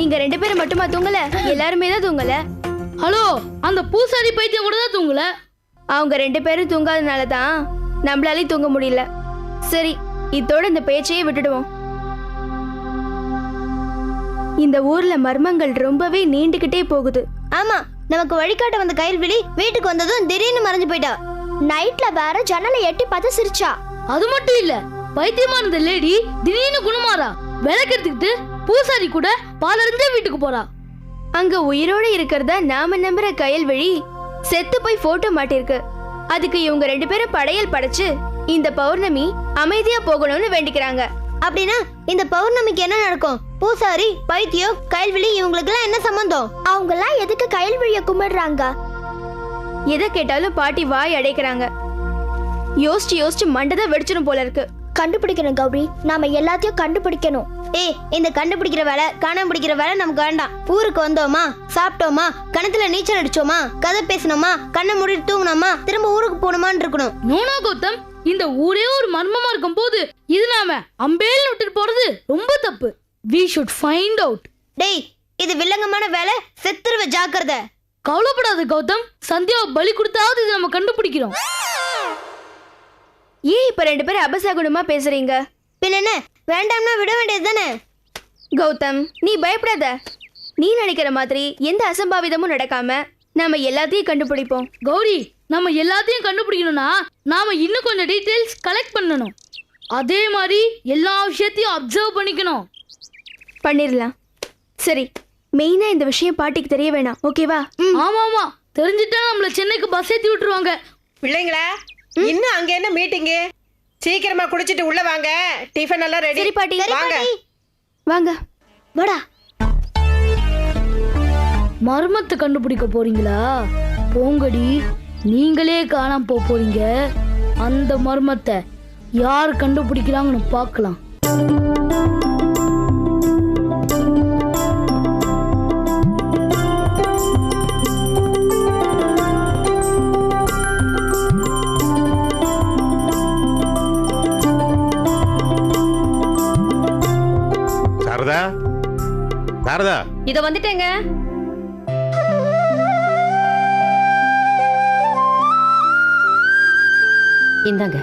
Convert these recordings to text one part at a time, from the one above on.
நீங்க 2 பேரும் மட்டுமா தூங்கல? எல்லாருமே தான் தூங்கல. ஹலோ, அந்த பூசாரி பைத்தியம் கூட தான் தூங்கல. அவங்க 2 பேரும் தூங்காதனால தான் நம்மளாலே தூங்க முடியல. சரி, இதோட இந்த பேச்சையே விட்டுடுவோம். இந்த ஊர்ல மர்மங்கள் ரொம்பவே நீண்டுகிட்டே போகுது. ஆமா, நமக்கு வழிகாட்ட வந்த கயல்விழி வீட்டுக்கு வந்ததும் திடீர்னு மறைஞ்சு போயிட்டா. நைட்ல வேற ஜன்னலை எட்டி பார்த்து சிரிச்சா. அது மட்டும் இல்ல, பைத்தியமா இருந்த லேடி திடீர்னு குணமாறா. விளக்கு எடுத்துக்கிட்டு பூசாரி கூட பாலறிஞ்சே வீட்டுக்கு போறா. அங்க உயிரோட இருக்கிறதா நாம நம்புற கயல்விழி செத்து போய் போட்டோ மாட்டிருக்கு. அதுக்கு இவங்க 2 பேரும் படையல் படைச்சு இந்த பௌர்ணமி அமைதியா போகணும்னு வேண்டிக்கிறாங்க. அப்படின்னா இந்த பௌர்ணமிக்கு என்ன நடக்கும்? பூசாரி, பைத்தியம், கயல்விழி இவங்களுக்கு எல்லாம் என்ன சம்பந்தம்? அவங்க எல்லாம் எதுக்கு கயல்விழிய கும்பிடுறாங்க? எதை கேட்டாலும் பாட்டி வாய் அடைக்கிறாங்க. யோசிச்சு யோசிச்சு மண்டதை வெடிச்சிடும் போல இருக்கு. கண்டுபிடிக்கணும் கௌரி, நாம எல்லாத்தையும் கண்டுபிடிக்கணும். இந்த கண்டுபிடிக்கிற வேலை, காணாம பிடிக்கிற வேலை நமக்கு வேண்டாம். ஊருக்கு வந்தோமா, சாப்பிட்டோமா, கிணத்துல நீச்சல் அடிச்சோமா, கதை பேசணுமா, கண்ணை மூடிட்டு தூங்கணுமா, திரும்ப ஊருக்கு போகணுமான்னு இருக்கணும். நோனா கௌதம், இந்த ஊரே ஒரு மர்மமா இருக்கும் போது இது நாம அம்பேல் விட்டுட்டு போறது ரொம்ப தப்பு. We should find out. டேய், இது வில்லங்கமான வேலை, செத்துருவ ஜாக்கிரதை. கவலைப்படாத கௌதம், சந்தியாவை பலி கொடுத்தாவது இது நம்ம கண்டுபிடிக்கிறோம். ஏன் இப்ப 2 பேரும் அபசகுணமா பேசுறீங்க? பின்ன என்ன, வேண்டாம்னா விட வேண்டியது தானே? கௌதம், நீ பயப்படாத. நீ நினைக்கிற மாதிரி எந்த அசம்பாவிதமும் நடக்காம நாம எல்லாத்தையும் கண்டுபிடிப்போம். கௌரி, நம்ம எல்லாத்தையும் கண்டுபிடிக்கணும்னா நாம இன்னும் கொஞ்சம் டீடைல்ஸ் கலெக்ட் பண்ணணும். அதே மாதிரி எல்லா விஷயத்தையும் அப்சர்வ் பண்ணிக்கணும். பண்ணிரலாம். சரி, மெயினா இந்த விஷயம் பாட்டிக்கு தெரிய வேணாம், ஓகேவா? ஆமா ஆமா, தெரிஞ்சிட்டா நம்மள சென்னைக்கு பஸ் ஏத்தி விட்டுருவாங்க. பிள்ளைங்களா, இன்னும் அங்க என்ன மீட்டிங்கு? சீக்கிரமா குடிச்சிட்டு உள்ள வாங்க, டிஃபன் எல்லாம் ரெடி. சரி பாட்டி, வாங்க வாங்க. வாடா. மர்மத்தை கண்டுபிடிக்க போறீங்களா? போங்கடி, நீங்களே காணாம போறீங்க. அந்த மர்மத்தை யார் கண்டுபிடிக்கிறாங்கன்னு பார்க்கலாம். சாரதா, சாரதா, இத வந்துட்டேங்க. இந்தாங்க.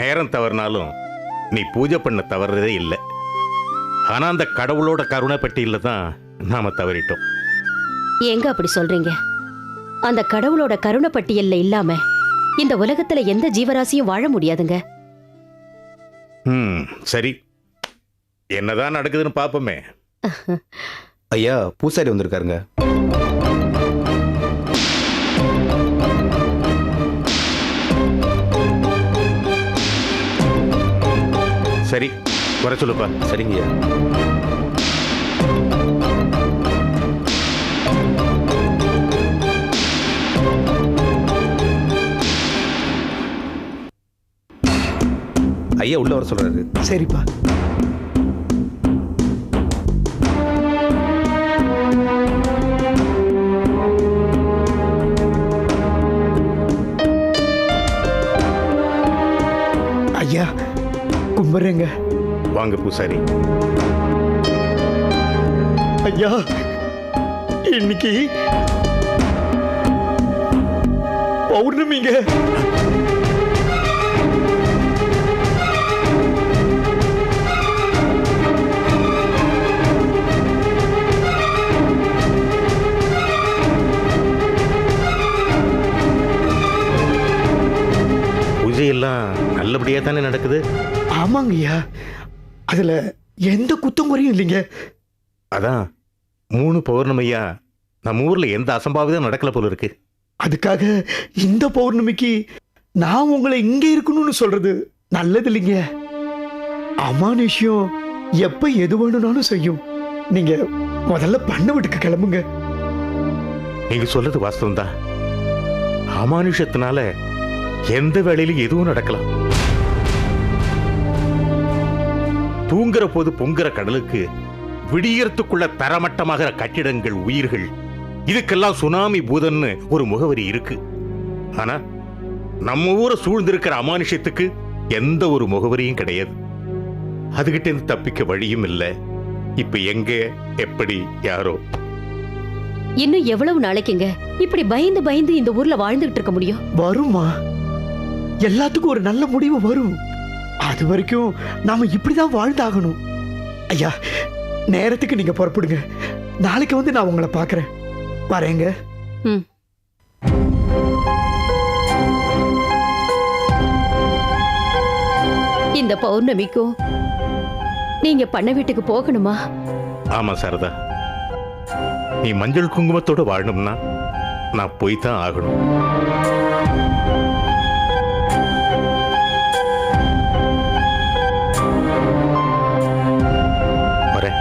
நேரம் தவறினாலும் நீ பூஜை பண்ண தவறதே இல்லை. ஆனா அந்த கடவுளோட கருணை பெட்டியில தான் நாம தவறிட்டோம். எங்க அப்படி சொல்றீங்க? அந்த கடவுளோட கருணை பட்டியல்ல இல்லாம இந்த உலகத்துல எந்த ஜீவராசியும் வாழ முடியாதுங்க. சரி, என்னதான் நடக்குதுன்னு பாப்போமே. ஐயா, பூசாரி வந்திருக்காருங்க. சரி, வர சொல்லுப்பா. சரிங்கய்யா. ஐயா உள்ள வர சொல்றாரு. சரிப்பா. ஐயா கும்பிடுறேங்க. வாங்க பூசாரி. ஐயா, இன்னைக்கு பௌர்ணமிங்க. பூஜையெல்லாம் நல்லபடியா தானே நடக்குது? ஆமாங்க ஐயா, அதுல எந்த குத்தம் குறையும் இல்லைங்க. அதான் 3 பௌர்ணமியா நம்ம ஊர்ல எந்த அசம்பாவிதம் நடக்கல போல இருக்கு. அதுக்காக இந்த பௌர்ணமிக்கு நான் உங்களை இங்க இருக்கணும்னு சொல்றது நல்லது இல்லைங்க. அமானுஷ்யம் எப்ப எது வேணும்னாலும் செய்யும். நீங்க முதல்ல பண்ண வீட்டுக்கு கிளம்புங்க. நீங்க சொல்றது வாஸ்தவம் தான். அமானுஷத்தினால எந்த வேளையிலும் எதுவும் நடக்கலாம். தூங்குற போது பொங்குற கடலுக்கு விடியறதுக்குள்ள தரமட்டமாகிற கட்டிடங்கள், உயிர்கள், இதுக்கெல்லாம் சுனாமி பூதன்னு ஒரு முகவரி இருக்கு. ஆனா நம்ம ஊரை சூழ்ந்திருக்கிற அமானுஷத்துக்கு எந்த ஒரு முகவரியும் கிடையாது. அதுகிட்ட இருந்து தப்பிக்க வழியும் இல்லை. இப்ப எங்க, எப்படி, யாரோ? இன்னும் எவ்வளவு நாளைக்குங்க இப்படி பயந்து பயந்து இந்த ஊர்ல வாழ்ந்துகிட்டு இருக்க முடியும்? வருமா, எல்லாத்துக்கும் ஒரு நல்ல முடிவு வரும். அது வரைக்கும் நாம இப்படிதான் வாழ்ந்தாகணும். ஐயா, நேரத்துக்கு நீங்க புறப்படுங்க. நாளைக்கு வந்து நான் உங்களை பார்க்கறேன். வரேங்க. ம். இந்த பௌர்ணமிக்கும் நீங்க பண்ண வீட்டுக்கு போகணுமா? ஆமா சாரதா, நீ மஞ்சள் குங்குமத்தோட வாழணும்னா நான் போய் தான் ஆகணும். வரேன்.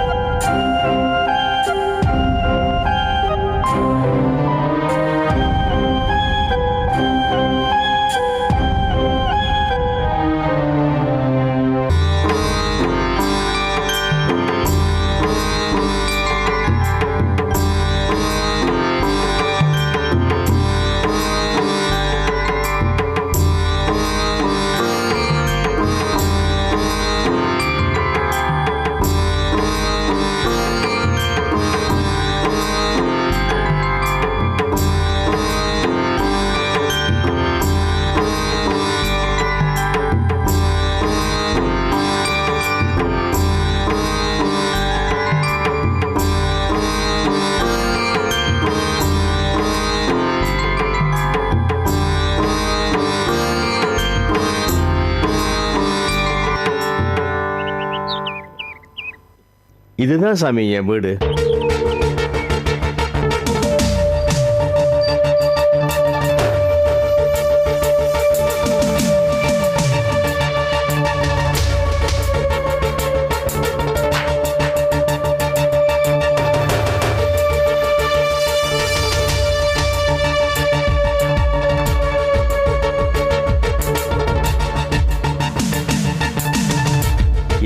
இதுதான் சாமி என் வீடு.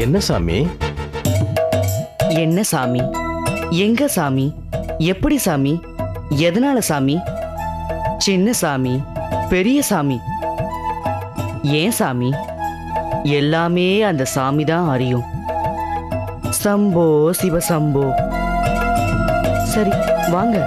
என்ன சாமி? என்ன சாமி? எங்க சாமி? எப்படி சாமி? எதனால சாமி? சின்ன சாமி, பெரிய சாமி, ஏன் சாமி? எல்லாமே அந்த சாமி தான் அறியும். சம்போ சிவசம்போ. சரி வாங்க.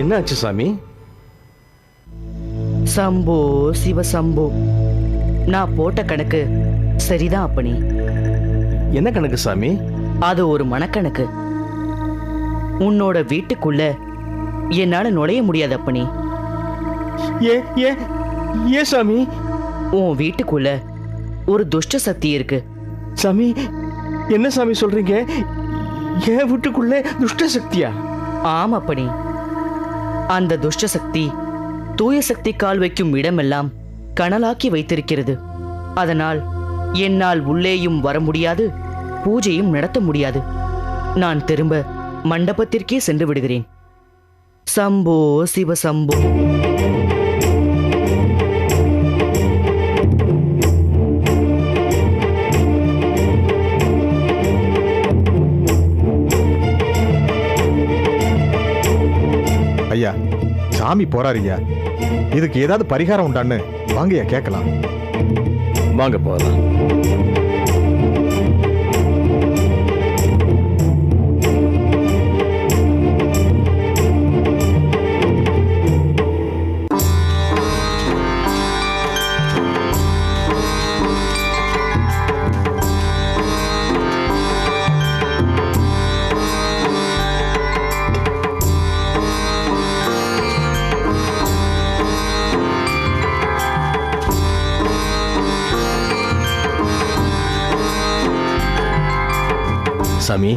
என்னாச்சு சாமி? சம்போ சிவசம்போ. நான் போட்ட கணக்கு சரிதான் அப்பனே. என்ன கணக்கு சாமி? அது ஒரு மனக்கணக்கு. உன்னோட வீட்டுக்குள்ள என்னால நுழைய முடியாது அப்பனே. ஏ சாமி? உன் வீட்டுக்குள்ள ஒரு துஷ்ட சக்தி இருக்கு சாமி. என்ன சாமி சொல்றீங்க? என் வீட்டுக்குள்ள துஷ்ட சக்தியா? ஆமாப்பனே. அந்த துஷ்ட சக்தி தூய சக்தி கால் வைக்கும் இடமெல்லாம் கனலாக்கி வைத்திருக்கிறது. அதனால் என்னால் உள்ளேயும் வர முடியாது, பூஜையும் நடத்த முடியாது. நான் திரும்ப மண்டபத்திற்கே சென்று விடுகிறேன். சம்போ சிவசம்போ. ஐயா, சாமி போறாருயா. இதுக்கு ஏதாவது பரிகாரம் உண்டான்னு வாங்கய்யா கேட்கலாம். வாங்க போகலாம். சாமி,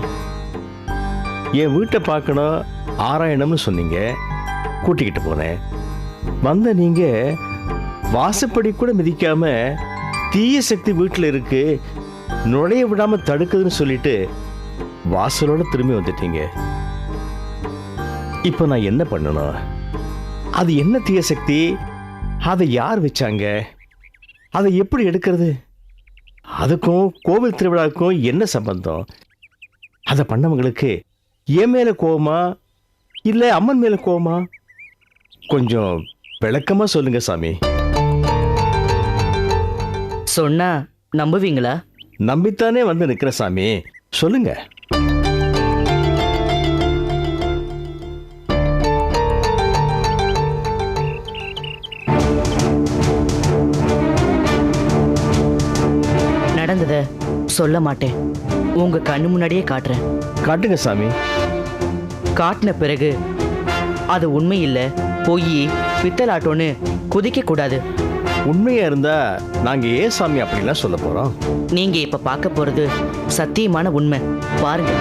என் வீட்டை பார்க்கணும் ஆராயணம்னு சொன்னீங்க. கூட்டிக்கிட்டு போனேன். வந்த நீங்க வாசப்படி கூட மிதிக்காம தீய சக்தி வீட்டில் இருக்கு, நுழைய விடாம தடுக்குதுன்னு சொல்லிட்டு வாசலோட திரும்பி வந்துட்டீங்க. இப்போ நான் என்ன பண்ணணும்? அது என்ன தீய சக்தி? அதை யார் வச்சாங்க? அதை எப்படி எடுக்கிறது? அதுக்கும் கோவில் திருவிழாவுக்கும் என்ன சம்பந்தம்? அதை பண்ணவங்களுக்கு என் மேல கோவமா இல்ல அம்மன் மேல கோவமா? கொஞ்சம் விளக்கமா சொல்லுங்க சாமி. சொன்னா நம்புவீங்களா? நம்பித்தானே வந்து நிக்கிற சாமி, சொல்லுங்க. நடந்தத சொல்ல மாட்டேன், உங்க கண்ணு முன்னாடியே காட்டுறேன். காட்டுங்க சாமி. காட்டின பிறகு அது உண்மை இல்ல பொய் பித்தலாட்டோன்னு குதிக்க கூடாது. உண்மையா இருந்தா நாங்க ஏன் சாமி அப்படிலாம் சொல்ல போறோம்? நீங்க இப்ப பார்க்க போறது சத்தியமான உண்மை. பாருங்க.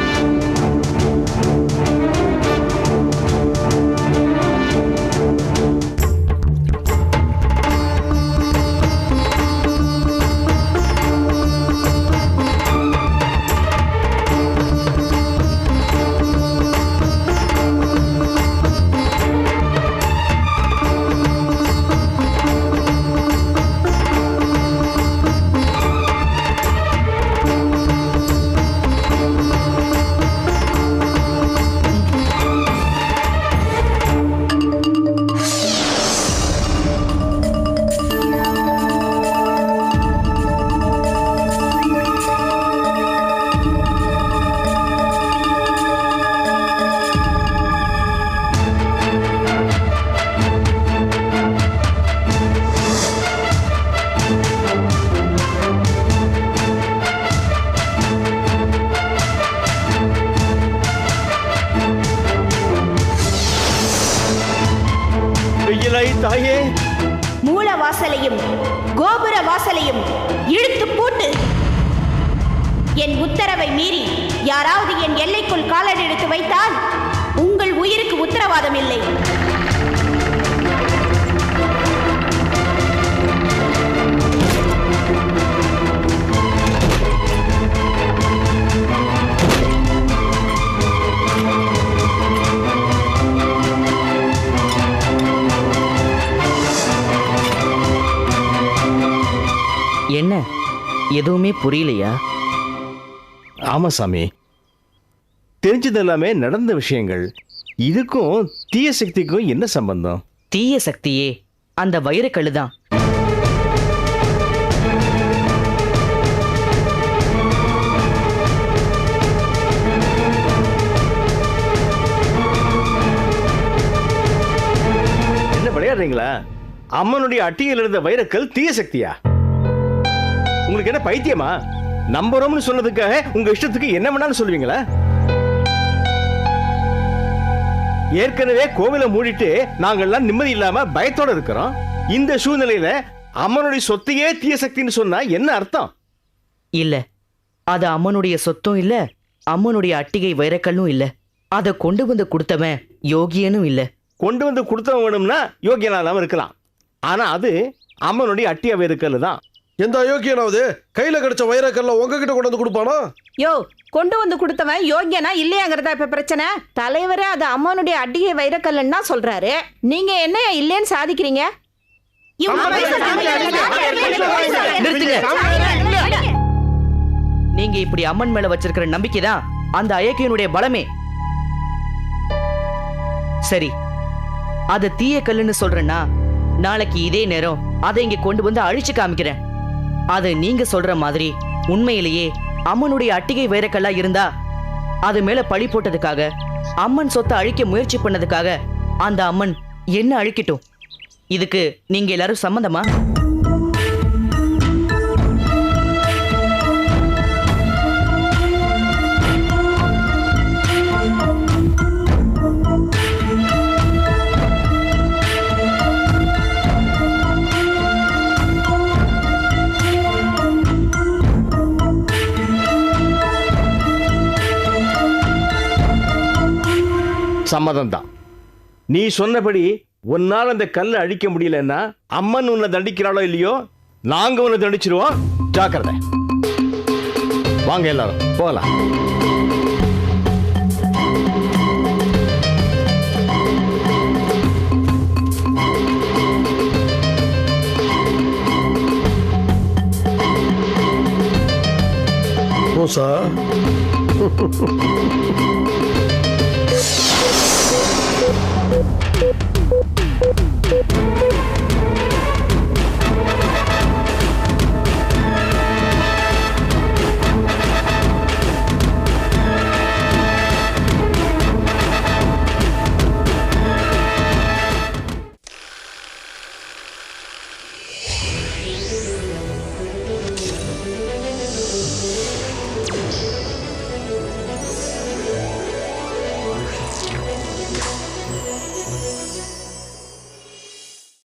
தாயே, மூல வாசலையும் கோபுர வாசலையும் இழுத்து பூட்டு. என் உத்தரவை மீறி யாராவது என் எல்லைக்குள் காலடி எடுத்து வைத்தால் உங்கள் உயிருக்கு உத்தரவாதம் இல்லை. என்ன எதுவுமே புரியலையா? ஆமா சாமி, தெரிஞ்சது எல்லாமே நடந்த விஷயங்கள். இதுக்கும் தீய சக்திக்கும் என்ன சம்பந்தம்? தீய சக்தியே அந்த வைரக்கல்லு தான். என்ன விளையாடுறீங்களா? அம்மனுடைய அட்டியில் இருந்த வைரக்கல் தீய சக்தியா? உங்களுக்கு என்ன பைத்தியமா? நம்புறோம்னு சொன்னதுக்காக உங்க இஷ்டத்துக்கு என்ன வேணாலும் சொல்லுவீங்களா? ஏற்கனவே கோவிலை மூடிட்டு நாங்கெல்லாம் நிம்மதி இல்லாம பயத்தோட இருக்கிறோம். இந்த சூழ்நிலையில அம்மனுடைய சொத்தையே தீய சக்தின்னு சொன்னா என்ன அர்த்தம்? இல்ல, அது அம்மனுடைய சொத்தும் இல்ல, அம்மனுடைய அட்டிகை வைரக்கல்லும் இல்ல. அதை கொண்டு வந்து கொடுத்தவன் யோகியனும் இல்ல. கொண்டு வந்து கொடுத்தவன் வேணும்னா யோகியனா இல்லாம இருக்கலாம். ஆனா அது அம்மனுடைய அட்டிய வைரக்கல் தான். எந்த அயோக்கியனாவது கையில கிடைச்ச வைரக்கல்ல உங்ககிட்ட கொண்டு வந்து கொடுப்பானோ? யோ, கொண்டு வந்து கொடுத்தவன் யோகியனா இல்லையாங்கிறதா இப்ப பிரச்சனை. தலைவரே அது அம்மனுடைய அட்டிகை வைரக்கல்லுன்னு தான் சொல்றாரு. நீங்க என்ன இல்லைன்னு சாதிக்கிறீங்க? நிறுத்துங்க. நீங்க இப்படி அம்மன் மேல வச்சிருக்கிற நம்பிக்கைதான் அந்த அயோக்கியனுடைய பலமே. சரி, அது தீய கல்லுன்னு சொல்றேன்னா நாளைக்கு இதே நேரம் அதை இங்க கொண்டு வந்து அழிச்சு காமிக்கிறேன். அது நீங்க சொல்ற மாதிரி உண்மையிலேயே அம்மனுடைய அட்டிகை வைரக்கல்லா இருந்தா அது மேல பழி போட்டதுக்காக, அம்மன் சொத்தை அழிக்க முயற்சி பண்ணதுக்காக அந்த அம்மன் என்ன அழிக்கட்டும். இதுக்கு நீங்க எல்லாரும் சம்மதமா? சம்மதம் தான். நீ சொன்னபடி உன்னால் அந்த கல்லை அழிக்க முடியலன்னா அம்மன் உன்னை தண்டிக்கிறாளோ இல்லையோ, நாங்க உன்னை தண்டிச்சிருவோம். ஜாக்கிரதை. வாங்க எல்லாரும் போகலாம். மூசா